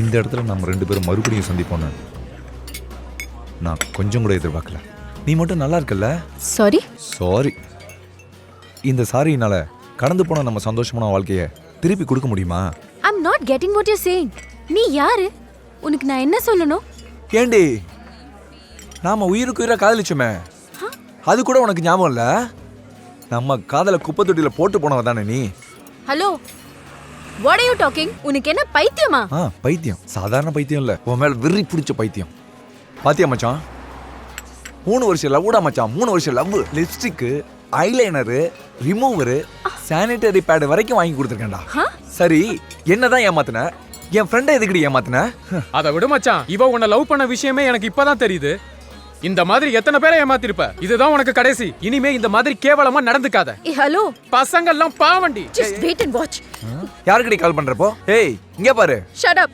இந்த இடத்துல நம்ம 2 பேரும் மறுபடியும் சந்திப்போன்னு நான் கொஞ்சம் கூட எதிர்பார்க்கல. நீ மட்டும் நல்லா இருக்கல்ல? சாரி. சாரி. இந்த சாரினால கடந்து போன நம்ம சந்தோஷமான வாழ்க்கைய திருப்பி கொடுக்க முடியுமா? I'm not getting what you're saying. நீ யாரு? உனக்கு நான் என்ன சொல்லணும்? ஏண்டி நாம உயிருக்கு உயிரா காதலிச்சோமே, அது கூட உனக்கு ஞாபகம் இல்ல? நம்ம காதல குப்பை தொட்டியில போட்டு போனவ தானே நீ? Hello, what are you talking? உனக்கு என்ன பைத்தியமா? பைத்தியம். சாதாரண பைத்தியம் இல்ல, உன் மேல வெறி பிடிச்ச பைத்தியம். பாத்தியா மச்சான், 3 வருஷம் லவ்டா மச்சான். 3 வருஷம் love. Lipstick, eyeliner, remover, sanitary pad வரைக்கும் வாங்கி கொடுத்துருக்கேன்டா. சரி, என்னதான் ஏமாத்துன? என் ஃப்ரெண்டை எதுக்கடி ஏமாத்துன? அதை விட மச்சான், இவ உன்னை லவ் பண்ண விஷயமே எனக்கு இப்பதான் தெரியுது. இந்த மாதிரி எத்தனை பேரை ஏமாத்திருப்ப? இதுதான் உனக்கு கடைசி. இனிமே இந்த மாதிரி கேவலமா நடந்துக்காத. ஹலோ, பசங்க எல்லாம் பாவண்டி. just wait and watch. யாருக்கடி கால் பண்றப்போ? ஏய், இங்க பாரு. Shut up.